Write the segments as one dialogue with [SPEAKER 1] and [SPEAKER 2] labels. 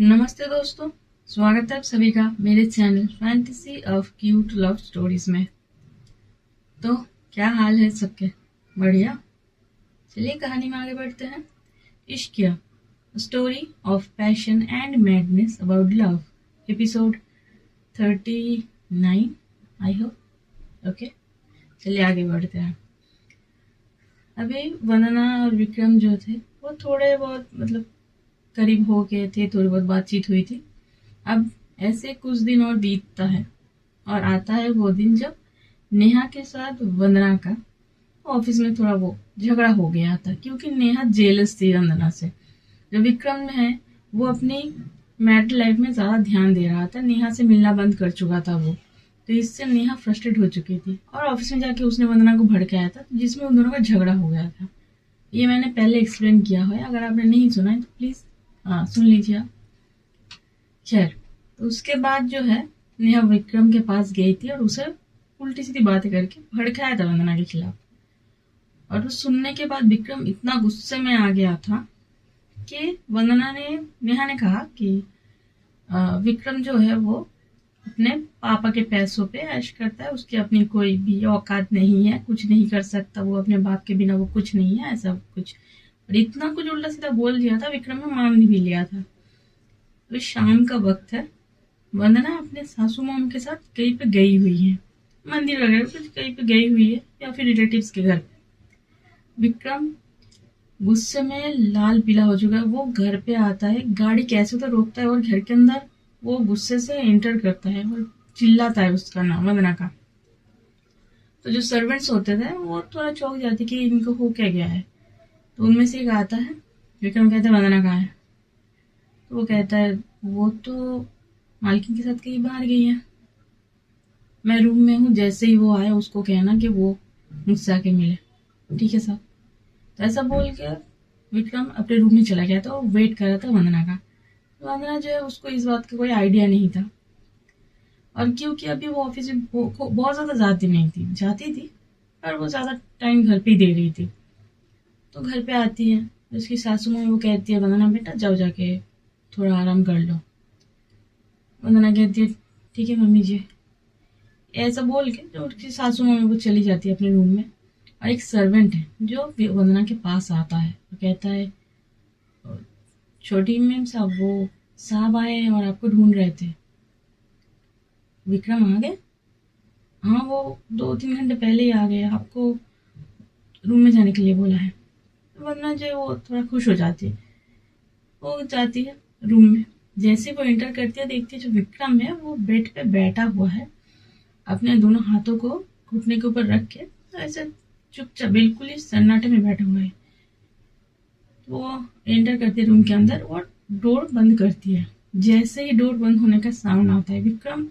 [SPEAKER 1] नमस्ते दोस्तों, स्वागत है आप सभी का मेरे channel fantasy of cute love stories में। तो क्या हाल है सबके? बढ़िया। चलिए कहानी में आगे बढ़ते हैं। Ishqiya, story of passion and madness about love, episode 39 I hope. Okay, चलिए आगे बढ़ते हैं। अभी वंदना और विक्रम जो थे वो थोड़े बहुत करीब हो गए थे, थोड़ी बहुत बातचीत हुई थी। अब ऐसे कुछ दिन और बीतता है और आता है वो दिन जब नेहा के साथ वंदना का ऑफिस में थोड़ा वो झगड़ा हो गया था, क्योंकि नेहा जेलस थी वंदना से। जो विक्रम है वो अपनी मैरिड लाइफ में ज़्यादा ध्यान दे रहा था, नेहा से मिलना बंद कर चुका था वो। तो इससे नेहा फ्रस्ट्रेट हो चुकी थी और ऑफिस में जाके उसने वंदना को भड़काया था, जिसमें उन दोनों का झगड़ा हो गया था। ये मैंने पहले एक्सप्लेन किया है, अगर आपने नहीं सुना है तो प्लीज़ सुन लीजिए आप। खैर, तो उसके बाद जो है नेहा विक्रम के पास गई थी और उसे उल्टी सीधी बातें करके भड़काया था वंदना के खिलाफ। और वो सुनने के बाद विक्रम इतना गुस्से में आ गया था कि नेहा ने कहा कि विक्रम जो है वो अपने पापा के पैसों पे ऐश करता है, उसकी अपनी कोई भी औकात नहीं है, कुछ नहीं कर सकता वो, अपने बाप के बिना वो कुछ नहीं है, ऐसा कुछ। और इतना कुछ उल्टा सीधा बोल दिया था, विक्रम ने मान भी लिया था। तो शाम का वक्त है, वंदना अपने सासू मॉम के साथ कहीं पे गई हुई है, मंदिर वगैरह कुछ कहीं पे गई हुई है या फिर रिलेटिव्स के घर पे। विक्रम गुस्से में लाल पीला हो चुका है। वो घर पे आता है, गाड़ी कैसे तो रोकता है और घर के अंदर वो गुस्से से एंटर करता है और चिल्लाता है उसका नाम, वंदना का। तो जो सर्वेंट्स होते थे वो थोड़ा चौंक जाते कि इनको हो क्या गया है। तो उनमें से एक आता है, विक्रम कहता है वंदना कहाँ है? तो वो कहता है वो तो मालकिन के साथ कहीं बाहर गई है, मैं रूम में हूँ, जैसे ही वो आए उसको कहना कि वो मुझसे आके मिले। ठीक है साहब। तो ऐसा बोल के विक्रम अपने रूम में चला गया था और वेट कर रहा था वंदना का। तो वंदना जो है उसको इस बात का कोई आइडिया नहीं था, और क्योंकि अभी वो ऑफिस में बहुत ज़्यादा जाती थी पर वो ज़्यादा टाइम घर पे ही दे रही थी। तो घर पे आती है, उसकी सासू माँ वो कहती है वंदना बेटा जाओ जाके थोड़ा आराम कर लो। वंदना कहती है ठीक है मम्मी जी, ऐसा बोल के जो उसकी सासू माँ वो चली जाती है अपने रूम में। और एक सर्वेंट है जो वंदना के पास आता है, वो कहता है छोटी मैम साहब वो साहब आए हैं और आपको ढूंढ रहे थे। विक्रम आ गए? हाँ, वो 2-3 घंटे पहले ही आ गए, आपको रूम में जाने के लिए बोला है। वंदना जो है वो थोड़ा खुश हो जाती है, वो जाती है रूम में। जैसे वो एंटर करती है देखती है जो विक्रम है वो बेड पे बैठा हुआ है, अपने दोनों हाथों को घुटने के ऊपर रख के, तो ऐसे चुपचाप बिल्कुल ही सन्नाटे में बैठा हुआ है। तो वो एंटर करती है रूम के अंदर और डोर बंद करती है। जैसे ही डोर बंद होने का साउंड आता है, विक्रम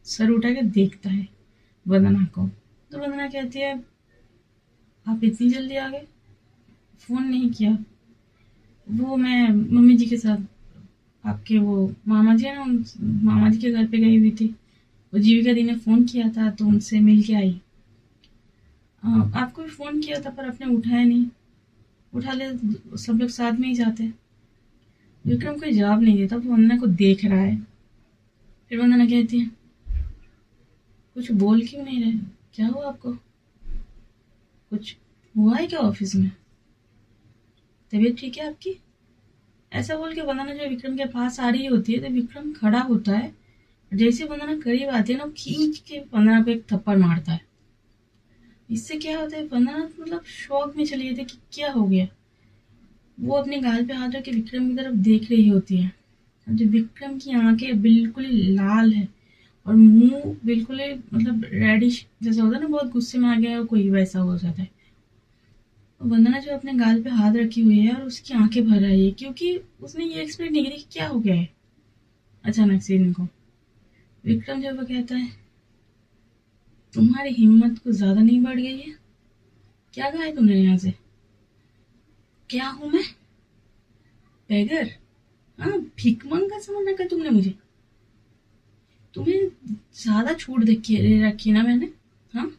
[SPEAKER 1] सर उठा के देखता है वंदना को। तो वंदना कहती है आप इतनी जल्दी आ गए, फ़ोन नहीं किया? वो मैं मम्मी जी के साथ आपके वो मामा जी है ना, उन मामा जी के घर पे गई हुई थी। वो जीविका दी ने फ़ोन किया था तो उनसे मिल के आई। आपको भी फ़ोन किया था पर आपने उठाया नहीं, उठा ले सब लोग साथ में ही जाते। विक्रम कोई जवाब नहीं देता, वो वंदना को देख रहा है। फिर वंदना कहती है कुछ बोल क्यों नहीं रहे, क्या हुआ आपको? कुछ हुआ है क्या ऑफिस में? तबीयत ठीक है आपकी? ऐसा बोल के वंदना जो विक्रम के पास आ रही होती है तो विक्रम खड़ा होता है। जैसे वंदना करीब आती है ना, खींच के वंदना को एक थप्पड़ मारता है। इससे क्या होता है, वंदना शौक में चली जाती है कि क्या हो गया। वो अपने गाल पे हाथ रख के विक्रम की तरफ देख रही होती है। जो विक्रम की आंखें बिल्कुल ही लाल है और मुंह बिल्कुल ही रेडिश जैसा होता है ना, बहुत गुस्से में आ गया है कोई, वैसा हो जाता है। वंदना जो अपने गाल पे हाथ रखी हुई है और उसकी आंखें भर रही है, क्योंकि उसने ये एक्सपेक्ट नहीं करी कि क्या हो गया है अचानक से इनको। विक्रम जब वो कहता है तुम्हारी हिम्मत कुछ ज्यादा नहीं बढ़ गई है? क्या कहा है तुमने यहाँ से? क्या हूं मैं? बेगर? हाँ, भिखमंगा समझ रखा तुमने मुझे? तुम्हें ज्यादा छूट देखी रखी ना मैंने? हाँ,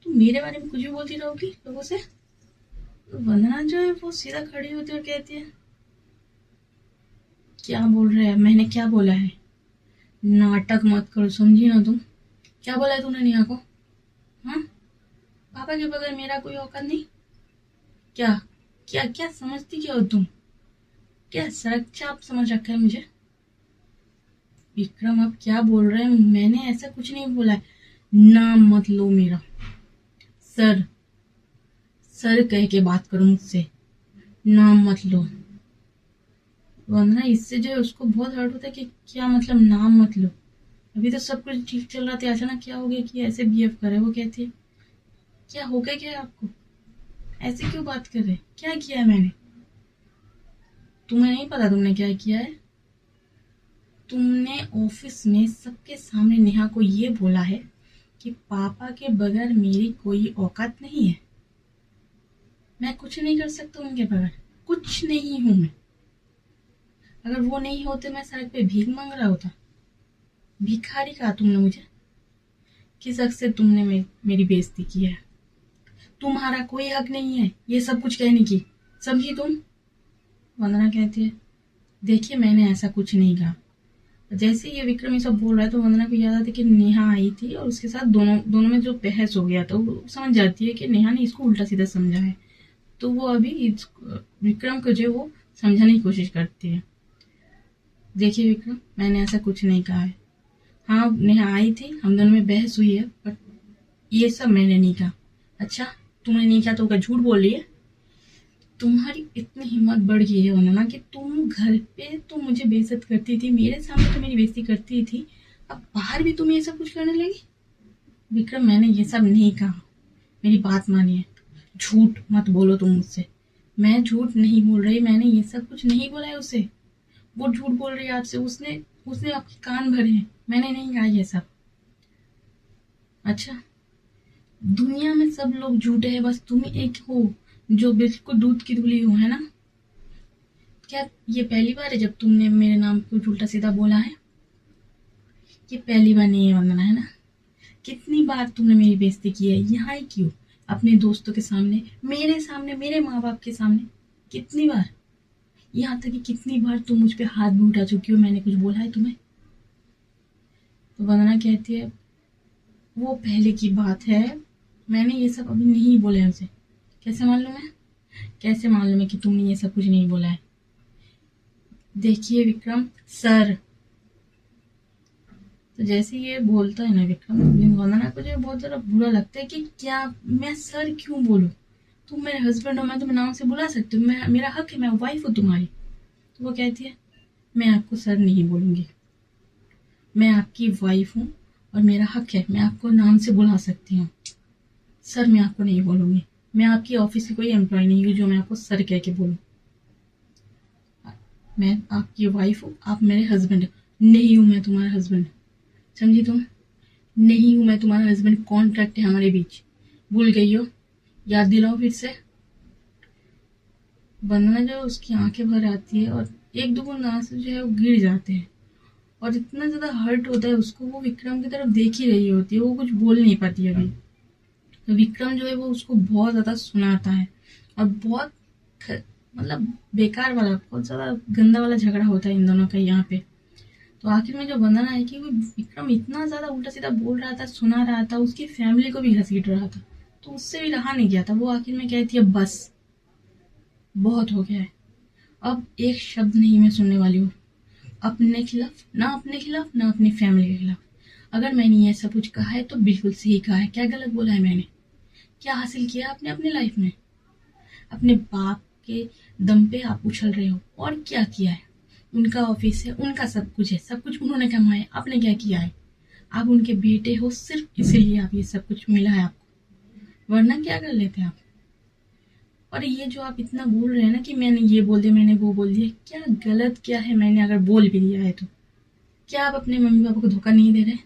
[SPEAKER 1] तुम मेरे बारे में कुछ भी बोलती रहोगी लोगों से? तो वंदना जो है वो सीधा खड़ी होती है और कहती है क्या बोल रहे हैं? मैंने क्या बोला है? नाटक मत करो, समझी ना तुम? क्या बोला है तूने नेहा को? हाँ, पापा के बगैर मेरा कोई औकात नहीं? क्या क्या क्या समझती क्या हो तुम? क्या सड़क चाप समझ रखा है मुझे? विक्रम, आप क्या बोल रहे हैं? मैंने ऐसा कुछ नहीं बोला है। नाम मत लो मेरा। सर, सर कह के बात करो मुझसे, नाम मत लो। वरना इससे जो है उसको बहुत हर्ट होता है कि क्या मतलब नाम मत लो। अभी तो सब कुछ ठीक चल रहा था, अचानक क्या हो गया कि ऐसे बिहेव करे? वो कहती है क्या हो गया, क्या है आपको? ऐसे क्यों बात कर रहे? क्या किया है मैंने? तुम्हें नहीं पता तुमने क्या किया है? तुमने ऑफिस में सबके सामने नेहा को ये बोला है कि पापा के बगैर मेरी कोई औकात नहीं है। मैं कुछ नहीं कर सकता उनके बगैर, कुछ नहीं हूं मैं। अगर वो नहीं होते मैं सड़क पे भीख मांग रहा होता। भिखारी कहा तुमने मुझे? किस हक से तुमने मेरी बेइज्जती की है? तुम्हारा कोई हक नहीं है ये सब कुछ कहने की, समझी तुम? वंदना कहती है देखिए मैंने ऐसा कुछ नहीं कहा। जैसे ये विक्रम ये सब बोल रहा है तो वंदना को याद आता है कि नेहा आई थी और उसके साथ दोनों दोनों में जो बहस हो गया था, वो समझ जाती है कि नेहा ने इसको उल्टा सीधा समझा है। तो वो अभी विक्रम को जो वो समझाने की कोशिश करती है। देखिए विक्रम, मैंने ऐसा कुछ नहीं कहा है। हाँ, नेहा आई थी, हम दोनों में बहस हुई है, बट ये सब मैंने नहीं कहा। अच्छा, तुमने नहीं कहा तो क्या झूठ बोल रही है? तुम्हारी इतनी हिम्मत बढ़ गई है वंदना कि तुम घर पे तो मुझे बेइज्जत करती थी, मेरे सामने तो मेरी बेइज्जती करती थी, अब बाहर भी तुम ये सब कुछ करने लगी? विक्रम, मैंने ये सब नहीं कहा, मेरी बात मानिए। झूठ मत बोलो तुम मुझसे। मैं झूठ नहीं बोल रही, मैंने ये सब कुछ नहीं बोला है उसे। वो झूठ बोल रही है आपसे, उसने उसने आपके कान भरे हैं, मैंने नहीं कहा ये सब। अच्छा, दुनिया में सब लोग झूठे हैं, बस तुम एक हो जो बिल्कुल दूध की धुली हो, है ना? क्या ये पहली बार है जब तुमने मेरे नाम को उल्टा सीधा बोला है? ये पहली बार नहीं है वंदना, है ना? कितनी बार तुमने मेरी बेइज्जती की है, यहाँ ही क्यों, अपने दोस्तों के सामने, मेरे सामने, मेरे माँ बाप के सामने, कितनी बार? यहाँ तक कि कितनी बार तुम मुझ पे हाथ भी उठा चुकी हो, मैंने कुछ बोला है तुम्हें? तो वंदना कहती है वो पहले की बात है, मैंने ये सब अभी नहीं बोला है उसे। कैसे मालूम है? कैसे मालूम है कि तुमने ये सब कुछ नहीं बोला है? देखिए विक्रम, सर। तो जैसे ये बोलता है ना विक्रम, वंदना को जो बहुत ज़्यादा बुरा लगता है कि क्या मैं सर क्यों बोलूँ? तुम मेरे हस्बैंड हो, मैं तुम्हें नाम से बुला सकती हूँ, मैं, मेरा हक है, मैं वाइफ हूँ तुम्हारी। तो वो कहती है मैं आपको सर नहीं बोलूँगी, मैं आपकी वाइफ हूँ और मेरा हक है, मैं आपको नाम से बुला सकती हूँ। सर मैं आपको नहीं बोलूँगी, मैं आपकी ऑफिस की कोई एम्प्लॉय नहीं हूँ जो मैं आपको सर कह के बोलूँ। मैं आपकी वाइफ हूँ, आप मेरे हस्बैंड हो। नहीं हूँ मैं तुम्हारा हस्बैंड, समझी तुम? नहीं हूँ मैं तुम्हारा हस्बैंड, कॉन्ट्रैक्ट है हमारे बीच, भूल गई हो? याद दिलाओ फिर से। वंदना जो उसकी आंखें भर आती है और एक दो बूंद आंसू जो है वो गिर जाते हैं और इतना ज्यादा हर्ट होता है उसको, वो विक्रम की तरफ देख ही रही होती है, वो कुछ बोल नहीं पाती अभी। तो विक्रम जो है वो उसको बहुत ज्यादा सुनाता है और बहुत मतलब बेकार वाला, बहुत ज्यादा गंदा वाला झगड़ा होता है इन दोनों का यहाँ पे। तो आखिर में जो वंदना है कि वो विक्रम इतना ज्यादा उल्टा सीधा बोल रहा था, सुना रहा था, उसकी फैमिली को भी घसीट रहा था, तो उससे भी रहा नहीं गया था। वो आखिर में कहती है बस बहुत हो गया है, अब एक शब्द नहीं मैं सुनने वाली हूँ अपने खिलाफ, ना अपने खिलाफ ना अपनी फैमिली के खिलाफ। अगर मैंने ये सब कुछ कहा है तो बिल्कुल सही कहा है, क्या गलत बोला है मैंने? क्या हासिल किया आपने अपनी लाइफ में? अपने बाप के दम पे आप उछल रहे हो, और क्या किया है? उनका ऑफिस है, उनका सब कुछ है, सब कुछ उन्होंने कमाया है, आपने क्या किया है? आप उनके बेटे हो, सिर्फ इसीलिए आप ये सब कुछ मिला है आपको, वरना क्या कर लेते आप? और ये जो आप इतना बोल रहे हैं ना कि मैंने ये बोल दिया, मैंने वो बोल दिया, क्या गलत क्या है मैंने अगर बोल भी दिया है तो? क्या आप अपने मम्मी पापा को धोखा नहीं दे रहे?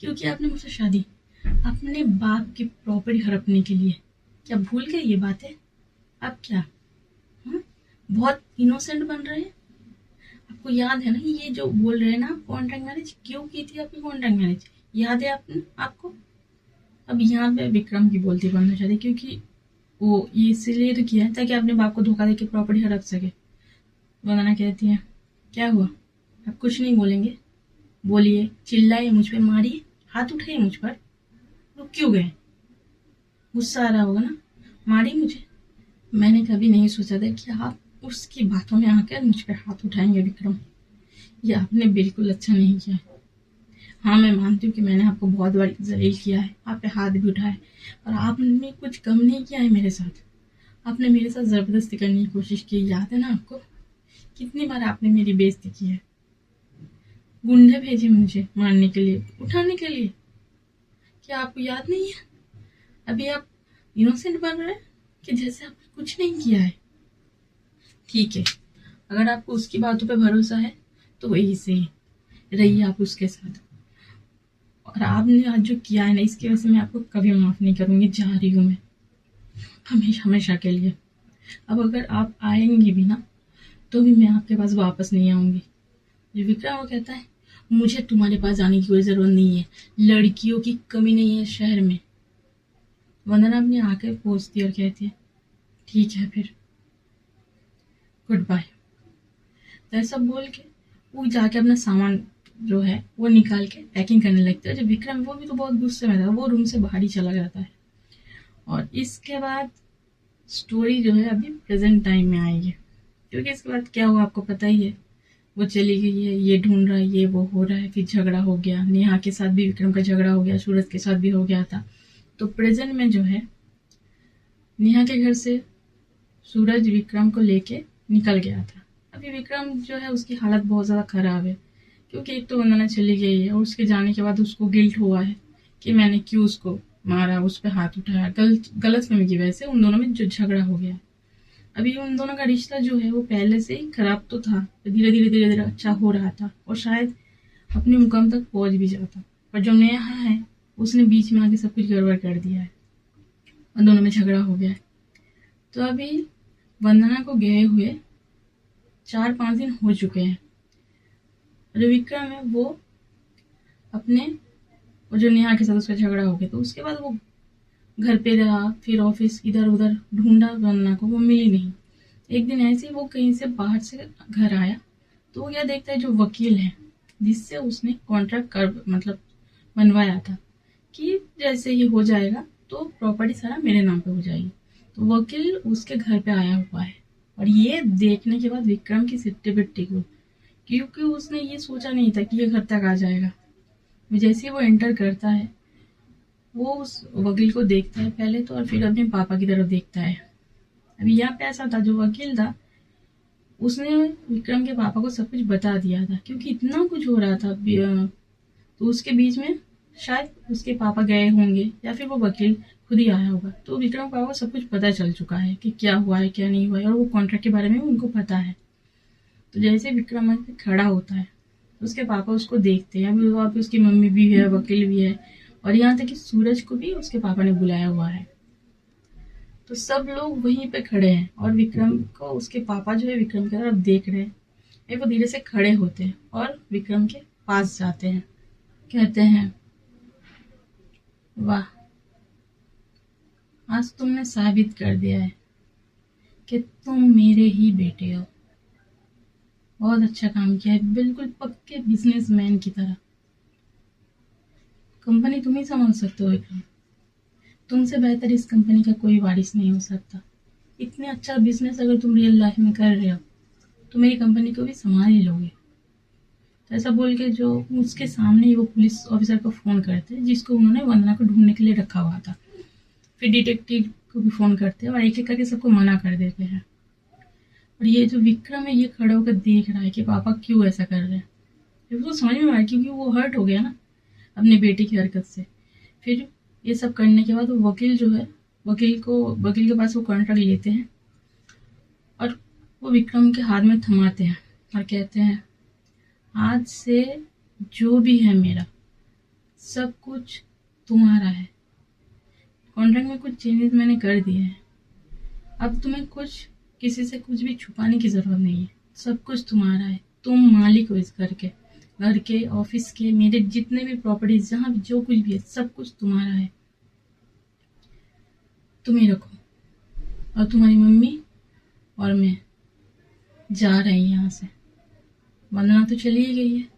[SPEAKER 1] क्योंकि आपने मुझसे शादी अपने बाप की प्रॉपर्टी हड़पने के लिए, क्या भूल गए ये बातें? आप क्या बहुत इनोसेंट बन रहे हैं? आपको याद है ना ये जो बोल रहे हैं ना, कॉन्ट्रैक्ट मैरिज क्यों की थी आपकी? कॉन्ट्रैक्ट मैरिज याद है आपको? अब यहाँ पे विक्रम की बोलती बनना चाहती, क्योंकि वो ये इसीलिए तो किया है ताकि अपने बाप को धोखा देके प्रॉपर्टी हड़प सके। वंदना कहती है क्या हुआ? आप कुछ नहीं बोलेंगे? बोलिए, चिल्लाइए मुझ पे, मारिए, हाथ उठाइए मुझ पर। रुक क्यों गए? गुस्सा आ रहा होगा ना? मारिए मुझे। मैंने कभी नहीं सोचा था कि आप उसकी बातों में आकर मुझ पर हाथ उठाएंगे विक्रम। ये आपने बिल्कुल अच्छा नहीं किया। हाँ, मैं मानती हूँ कि मैंने आपको बहुत बार जलील किया है, आप पे हाथ भी उठाए, पर आपने कुछ कम नहीं किया है मेरे साथ। आपने मेरे साथ जबरदस्ती करने की कोशिश की, याद है ना आपको? कितनी बार आपने मेरी बेइज्जती की है। गुंडे भेजे मुझे मारने के लिए, उठाने के लिए। क्या आपको याद नहीं है? अभी आप इनोसेंट बन रहे हैं कि जैसे आपने कुछ नहीं किया है। ठीक है, अगर आपको उसकी बातों पे भरोसा है तो वही सही, रहिए आप उसके साथ। और आपने आज जो किया है ना, इसकी वजह से मैं आपको कभी माफ नहीं करूंगी। जा रही हूँ मैं, हमेशा हमेशा के लिए। अब अगर आप आएंगी भी ना, तो भी मैं आपके पास वापस नहीं आऊंगी। जो विक्रम वो कहता है, मुझे तुम्हारे पास आने की कोई जरूरत नहीं है, लड़कियों की कमी नहीं है शहर में। वंदना अपनी आंखें पोंछती और कहती है, ठीक है फिर, गुड बाय। तो ऐसा बोल के वो जाके अपना सामान जो है वो निकाल के पैकिंग करने लगता है। जो विक्रम वो भी तो बहुत गुस्से में था, वो रूम से बाहर ही चला जाता है। और इसके बाद स्टोरी जो है अभी प्रेजेंट टाइम में आएगी, क्योंकि इसके बाद क्या हुआ आपको पता ही है। वो चली गई है, ये ढूंढ रहा है, ये वो हो रहा है, फिर झगड़ा हो गया, नेहा के साथ भी विक्रम का झगड़ा हो गया, सूरज के साथ भी हो गया था। तो प्रेजेंट में जो है, नेहा के घर से सूरज विक्रम को लेके निकल गया था। अभी विक्रम जो है उसकी हालत बहुत ज़्यादा खराब है, क्योंकि एक तो वंदना चली गई है और उसके जाने के बाद उसको गिल्ट हुआ है कि मैंने क्यों उसको मारा, उस पर हाथ उठाया। गलतफहमी की वजह से उन दोनों में जो झगड़ा हो गया। अभी उन दोनों का रिश्ता जो है वो पहले से ही खराब तो था, धीरे धीरे धीरे धीरे अच्छा हो रहा था और शायद अपने मुकाम तक पहुंच भी जाता। पर जो नया है उसने बीच में आके सब कुछ गड़बड़ कर दिया है, उन दोनों में झगड़ा हो गया है। तो अभी वंदना को गए हुए 4-5 दिन हो चुके हैं। जो विक्रम है वो अपने, और जो नेहा के साथ उसका झगड़ा हो गया, तो उसके बाद वो घर पे रहा, फिर ऑफिस, इधर उधर ढूंढा वंदना को, वो मिली नहीं। एक दिन ऐसे ही वो कहीं से बाहर से घर आया, तो वो क्या देखता है, जो वकील है जिससे उसने कॉन्ट्रैक्ट कर मतलब बनवाया था कि जैसे ही हो जाएगा तो प्रॉपर्टी सारा मेरे नाम पे हो जाएगी, तो वकील उसके घर पे आया हुआ है। और ये देखने के बाद विक्रम की सिट्टी पिट्टी को, क्योंकि उसने ये सोचा नहीं था कि ये घर तक आ जाएगा। जैसे ही वो एंटर करता है, वो उस वकील को देखता है पहले तो, और फिर अपने पापा की तरफ देखता है। अभी यहाँ पे ऐसा था, जो वकील था उसने विक्रम के पापा को सब कुछ बता दिया था, क्योंकि इतना कुछ हो रहा था। तो उसके बीच में शायद उसके पापा गए होंगे या फिर वो वकील खुद ही आया होगा, तो विक्रम पापा को सब कुछ पता चल चुका है कि क्या हुआ है क्या नहीं हुआ है, और वो कॉन्ट्रैक्ट के बारे में उनको पता है। तो जैसे विक्रम वहाँ पे खड़ा होता है, तो उसके पापा उसको देखते हैं। अभी वहाँ पे उसकी मम्मी भी है, वकील भी है, और यहाँ तक कि सूरज को भी उसके पापा ने बुलाया हुआ है। तो सब लोग वहीं पे खड़े हैं और विक्रम को उसके पापा जो है विक्रम की तरफ देख रहे हैं। फिर वो धीरे से खड़े होते हैं और विक्रम के पास जाते हैं, कहते हैं, वाह, आज तुमने साबित कर दिया है कि तुम मेरे ही बेटे हो। बहुत अच्छा काम किया है, बिल्कुल पक्के बिजनेसमैन की तरह। कंपनी तुम ही संभाल सकते हो विक्रम, तुमसे बेहतर इस कंपनी का कोई वारिस नहीं हो सकता। इतने अच्छा बिजनेस अगर तुम रियल लाइफ में कर रहे हो तो मेरी कंपनी को भी संभाल ही लोगे। तो ऐसा बोल के जो उसके सामने ही वो पुलिस ऑफिसर को फोन करते हैं, जिसको उन्होंने वंदना को ढूंढने के लिए रखा हुआ था। फिर डिटेक्टिव को भी फोन करते हैं और एक एक करके सबको मना कर देते हैं। और ये जो विक्रम है ये खड़ा होकर देख रहा है कि पापा क्यों ऐसा कर रहे हैं। फिर उसको समझ में आया, क्योंकि वो हर्ट हो गया ना अपने बेटे की हरकत से। फिर ये सब करने के बाद वो वकील जो है, वकील के पास वो कॉन्ट्रैक्ट लेते हैं और वो विक्रम के हाथ में थमाते हैं और कहते हैं, आज से जो भी है मेरा सब कुछ तुम्हारा है। कॉन्ट्रैक्ट में कुछ चेंजेस मैंने कर दिए हैं, अब तुम्हें कुछ किसी से कुछ भी छुपाने की जरूरत नहीं है, सब कुछ तुम्हारा है। तुम मालिक हो इस घर के, ऑफिस के, मेरे जितने भी प्रॉपर्टीज, जहाँ भी जो कुछ भी है सब कुछ तुम्हारा है। तुम ही रखो। और तुम्हारी मम्मी और मैं जा रहे हैं यहाँ से। वंदना तो चली ही गई है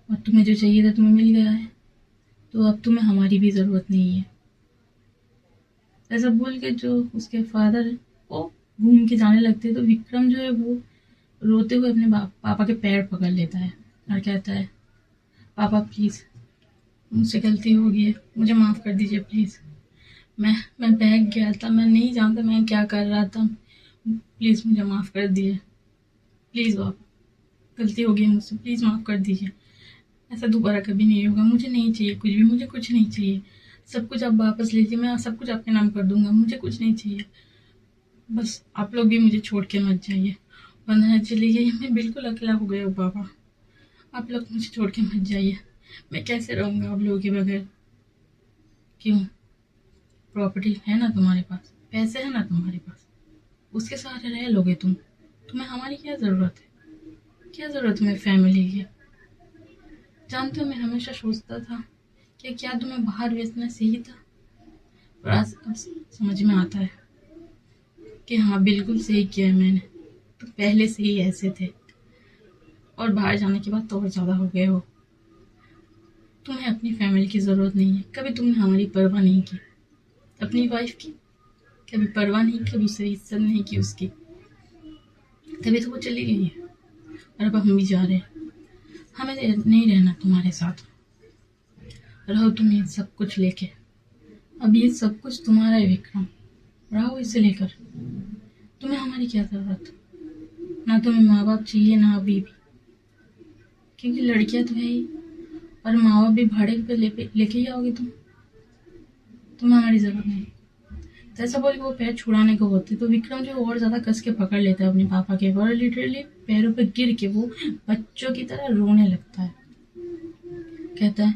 [SPEAKER 1] और तुम्हें जो चाहिए था तुम्हें मिल गया है, तो अब तुम्हें हमारी भी ज़रूरत नहीं है। ऐसा बोल के जो उसके फादर है वो घूम के जाने लगते हैं, तो विक्रम जो है वो रोते हुए अपने पापा के पैर पकड़ लेता है और कहता है, पापा प्लीज़ मुझसे गलती हो गई है, मुझे माफ़ कर दीजिए प्लीज़। मैं बहक गया था, मैं नहीं जानता मैं क्या कर रहा था, प्लीज़ मुझे माफ़ कर दीजिए, प्लीज़ पापा गलती हो गई मुझसे, प्लीज़ माफ़ कर दीजिए। ऐसा दोबारा कभी नहीं होगा, मुझे नहीं चाहिए कुछ भी, मुझे कुछ नहीं चाहिए, सब कुछ आप वापस लीजिए, मैं सब कुछ आपके नाम कर दूंगा, मुझे कुछ नहीं चाहिए, बस आप लोग भी मुझे छोड़ के मत जाइए। वरना चली गई, मैं बिल्कुल अकेला हो गया हूँ पापा, आप लोग मुझे छोड़ के मत जाइए, मैं कैसे रहूँगा आप लोगों के बगैर। क्यों, प्रॉपर्टी है ना तुम्हारे पास, पैसे है ना तुम्हारे पास, उसके सहारे रह लोगे तुम्हें हमारी क्या ज़रूरत है, क्या ज़रूरत तुम्हें फैमिली की। जानते हो मैं हमेशा सोचता था कि क्या तुम्हें बाहर बेचना सही था, पर आज अब समझ में आता है कि हाँ बिल्कुल सही किया है मैंने, तो पहले से ही ऐसे थे और बाहर जाने के बाद तो और ज़्यादा हो गए हो। तुम्हें अपनी फैमिली की ज़रूरत नहीं है, कभी तुमने हमारी परवाह नहीं की, अपनी वाइफ की कभी परवाह नहीं, कभी उसे इज्जत नहीं की उसकी, तभी तो वो चली गई है और अब हम भी जा रहे हैं। हमें नहीं रहना तुम्हारे साथ, रहो तुम ये सब कुछ लेके, अब ये सब कुछ तुम्हारा है विक्रम, रहो इसे लेकर, तुम्हें हमारी क्या ज़रूरत, ना तुम्हें माँ बाप चाहिए ना अभी भी, क्योंकि लड़कियां तो है ही, और माँ बाप भी भाड़े पे लेके ही आओगे तुम्हें हमारी ज़रूरत नहीं। तो ऐसा बोल के वो पैर छुड़ाने को होते तो विक्रम जो और ज़्यादा कस के पकड़ लेता है अपने पापा के, और लिटरली पैरों पे गिर के वो बच्चों की तरह रोने लगता है, कहता है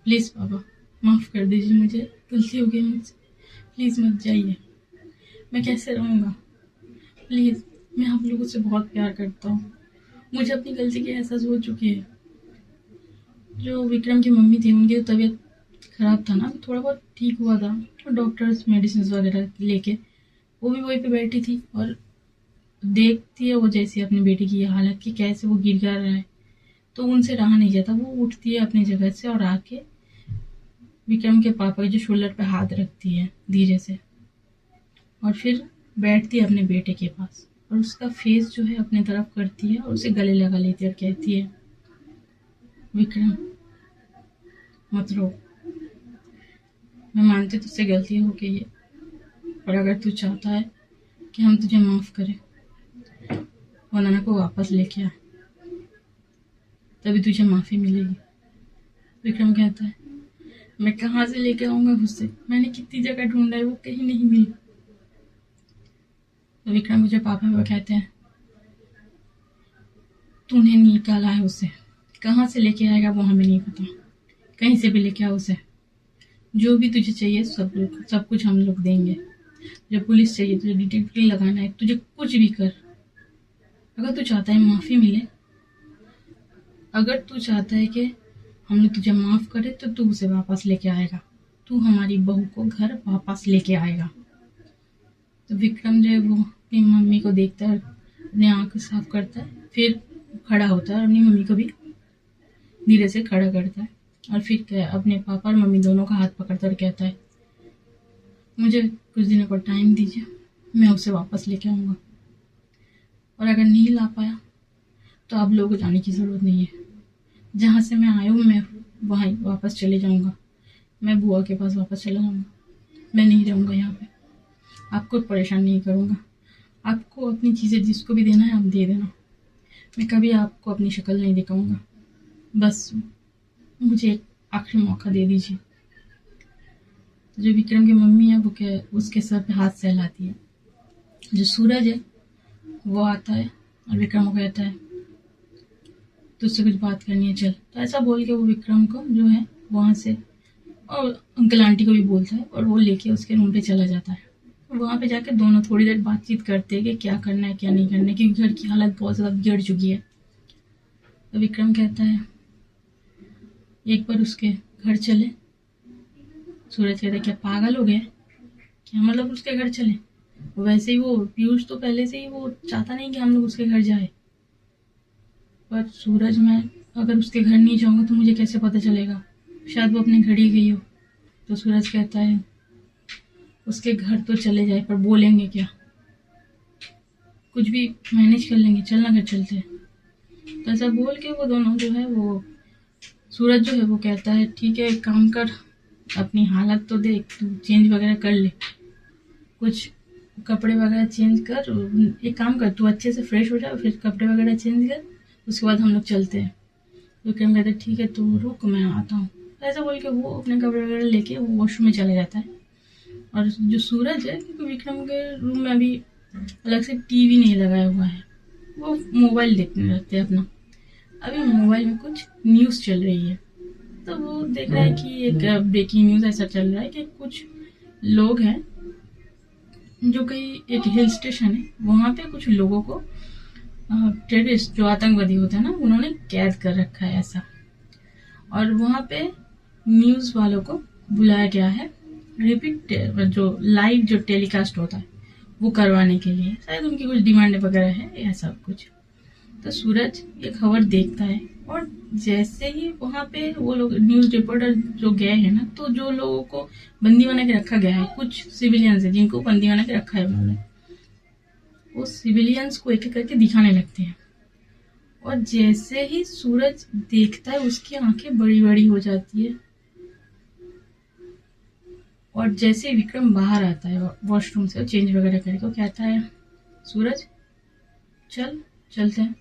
[SPEAKER 1] प्लीज़ पापा माफ़ कर दीजिए, मुझे गलती हो गई मुझसे, प्लीज़ मत जाइए, मैं कैसे रहूँगा, प्लीज़ मैं आप लोगों से बहुत प्यार करता हूँ, मुझे अपनी गलती की एहसास हो चुकी है। जो विक्रम की मम्मी थी उनकी तबीयत खराब था ना, थोड़ा बहुत ठीक हुआ था, और डॉक्टर्स मेडिसिन वगैरह लेके वो भी वहीं पे बैठी थी और देखती है वो जैसे अपनी बेटी की हालत की कैसे वो गिर गिर रहा है, तो उनसे रहा नहीं जाता, वो उठती है अपनी जगह से और आके विक्रम के पापा के जो शोल्डर पे हाथ रखती है धीरे से, और फिर बैठती है अपने बेटे के पास और उसका फेस जो है अपने तरफ करती है और उसे गले लगा लेती है और कहती है, विक्रम मत रो, मैं मानती तुझसे गलती हो गई है, और अगर तू चाहता है कि हम तुझे माफ़ करें, वंदना को वापस लेके आ, तभी तुझे माफ़ी मिलेगी। विक्रम कहता है, मैं कहाँ से लेके आऊँगा उससे, मैंने कितनी जगह ढूंढा है, वो कहीं नहीं मिली। तो विक्रम मुझे पापा वो कहते हैं, तूने निकाला है उसे, कहाँ से लेके आएगा वो हमें नहीं पता, कहीं से भी लेके आओ उसे, जो भी तुझे चाहिए सब कुछ हम लोग देंगे, जब पुलिस चाहिए तुझे डिटेक्टिव लगाना है, तुझे कुछ भी कर, अगर तू चाहता है माफ़ी मिले, अगर तू चाहता है कि हम लोग तुझे माफ़ करे, तो तू उसे वापस लेके आएगा, तू हमारी बहू को घर वापस लेके आएगा। तो विक्रम जो है वो अपनी मम्मी को देखता है, अपनी आँख साफ करता है, फिर खड़ा होता है और अपनी मम्मी को भी धीरे से खड़ा करता है, और फिर अपने पापा और मम्मी दोनों का हाथ पकड़ता और कहता है, मुझे कुछ दिनों का टाइम दीजिए, मैं उसे वापस लेके आऊँगा, और अगर नहीं ला पाया तो आप लोगों को जाने की ज़रूरत नहीं है, जहाँ से मैं आया हूँ मैं वहाँ वापस चले जाऊँगा, मैं बुआ के पास वापस चला जाऊँगा, मैं नहीं रहूँगा यहाँ पे, आपको परेशान नहीं करूँगा, आपको अपनी चीज़ें जिसको भी देना है आप दे देना, मैं कभी आपको अपनी शक्ल नहीं दिखाऊँगा, बस मुझे एक आखिरी मौका दे दीजिए। तो जो विक्रम की मम्मी है वो उसके सर पे हाथ सहलाती है, जो सूरज है वो आता है और विक्रम को कहता है, तुझसे कुछ बात करनी है चल। तो ऐसा बोल के वो विक्रम को जो है वहाँ से, और अंकल आंटी को भी बोलता है, और वो लेके उसके रूम पे चला जाता है। वहाँ पे जाकर दोनों थोड़ी देर बातचीत करते हैं कि क्या करना है क्या नहीं करना है, क्योंकि घर की हालत बहुत ज़्यादा बिगड़ चुकी है। तो विक्रम कहता है एक बार उसके घर चले। सूरज कहता है क्या पागल हो गया, क्या मतलब उसके घर चले, वैसे ही वो पीयूष तो पहले से ही वो चाहता नहीं कि हम लोग उसके घर जाए। पर सूरज, मैं अगर उसके घर नहीं जाऊंगा तो मुझे कैसे पता चलेगा, शायद वो अपने घर ही गई हो। तो सूरज कहता है उसके घर तो चले जाए, पर बोलेंगे क्या, कुछ भी मैनेज कर लेंगे, चलना घर चलते हैं। तो ऐसा बोल के वो दोनों जो है, वो सूरज जो है वो कहता है ठीक है, एक काम कर, अपनी हालत तो देख, तू चेंज वगैरह कर ले, कुछ कपड़े वगैरह चेंज कर, एक काम कर, तू अच्छे से फ्रेश हो जा, फिर कपड़े वगैरह चेंज कर, उसके बाद हम लोग चलते हैं। विक्रम कहते ठीक है, तू रुक, मैं आता हूँ। ऐसा बोल के वो अपने कपड़े वगैरह लेके वो वॉशरूम में चले जाता है। और जो सूरज है, क्योंकि विक्रम के रूम में अभी अलग से टीवी नहीं लगाया हुआ है, वो मोबाइल देखने लगते हैं अपना। अभी मोबाइल में कुछ न्यूज़ चल रही है, तो वो देख रहा है कि एक ब्रेकिंग न्यूज़ ऐसा चल रहा है कि कुछ लोग हैं जो कहीं एक हिल स्टेशन है, वहाँ पे कुछ लोगों को टेररिस्ट जो आतंकवादी होते हैं ना, उन्होंने कैद कर रखा है ऐसा। और वहाँ पे न्यूज़ वालों को बुलाया गया है रिपीट जो लाइव जो टेलीकास्ट होता है वो करवाने के लिए, शायद उनकी कुछ डिमांड वगैरह है ऐसा कुछ। तो सूरज ये खबर देखता है, और जैसे ही वहाँ पे वो लोग न्यूज़ रिपोर्टर जो गए हैं ना, तो जो लोगों को बंदी बना के रखा गया है, कुछ सिविलियंस है जिनको बंदी बना के रखा है उन्होंने, वो सिविलियंस को एक एक करके दिखाने लगते हैं। और जैसे ही सूरज देखता है, उसकी आंखें बड़ी बड़ी हो जाती है। और जैसे ही विक्रम बाहर आता है वॉशरूम से चेंज वगैरह करके, तो कहता है सूरज चलते हैं।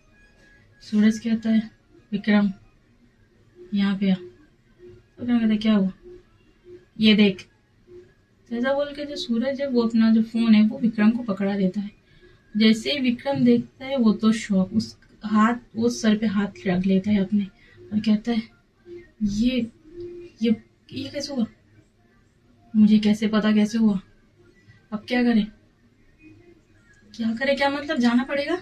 [SPEAKER 1] सूरज कहता है विक्रम यहाँ पे आ। विक्रम कहता है क्या हुआ, ये देख। तो ऐसा बोल के जो सूरज है वो अपना जो फोन है वो विक्रम को पकड़ा देता है। जैसे ही विक्रम देखता है वो तो शॉक, वो सर पे हाथ रख लेता है अपने, और कहता है ये ये ये कैसे हुआ, मुझे कैसे पता कैसे हुआ, अब क्या करे, क्या मतलब जाना पड़ेगा।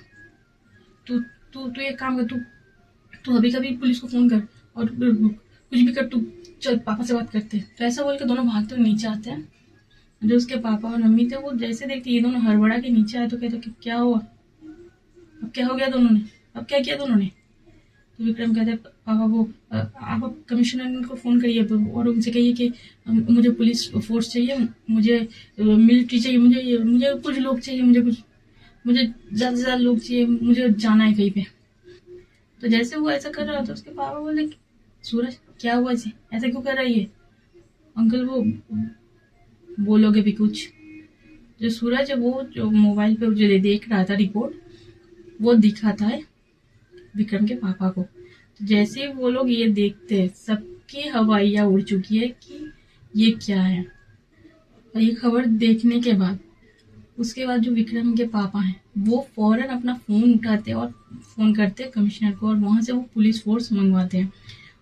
[SPEAKER 1] तू तू तू एक काम कर, तू अभी कभी पुलिस को फोन कर, और कुछ भी कर, तू चल पापा से बात करते। तो ऐसा बोल के दोनों भागते हुए नीचे आते हैं। जो उसके पापा और मम्मी थे वो जैसे देखते ये दोनों हड़बड़ा के नीचे आए, तो कहते कि क्या हुआ, अब क्या हो गया दोनों ने, अब क्या किया दोनों ने। तो विक्रम कहते हैं पापा वो आप कमिश्नर को फ़ोन करिए और उनसे कहिए कि मुझे पुलिस फोर्स चाहिए, मुझे मिलिट्री चाहिए, मुझे कुछ लोग चाहिए, मुझे ज़्यादा से ज़्यादा लोग चाहिए, मुझे जाना है कहीं पे। तो जैसे वो ऐसा कर रहा था, उसके पापा बोले सूरज क्या हुआ जी, ऐसा क्यों कर रही है। अंकल वो बोलोगे भी कुछ। जो सूरज है वो जो मोबाइल पे जो देख रहा था रिपोर्ट, वो दिखाता है विक्रम के पापा को। तो जैसे वो लोग ये देखते हैं, सबकी हवाइयाँ उड़ चुकी है कि ये क्या है। और ये खबर देखने के बाद उसके बाद जो विक्रम के पापा हैं वो फौरन अपना फ़ोन उठाते और फ़ोन करते हैं कमिश्नर को, और वहाँ से वो पुलिस फोर्स मंगवाते हैं।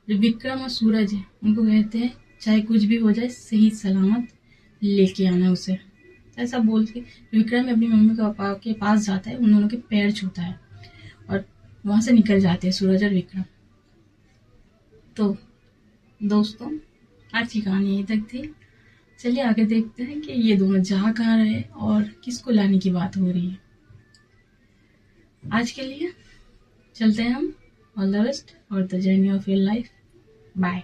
[SPEAKER 1] जो विक्रम और सूरज है उनको कहते हैं चाहे कुछ भी हो जाए सही सलामत लेके आना उसे। ऐसा बोल के विक्रम अपनी मम्मी पापा के पास जाता है, उन दोनों के पैर छूता है और वहाँ से निकल जाते हैं सूरज और विक्रम। तो दोस्तों आज की कहानी यहीं तक थी। चलिए आगे देखते हैं कि ये दोनों जा कहाँ रहे और किसको लाने की बात हो रही है। आज के लिए चलते हैं हम। ऑल द बेस्ट और the journey of your life. Bye.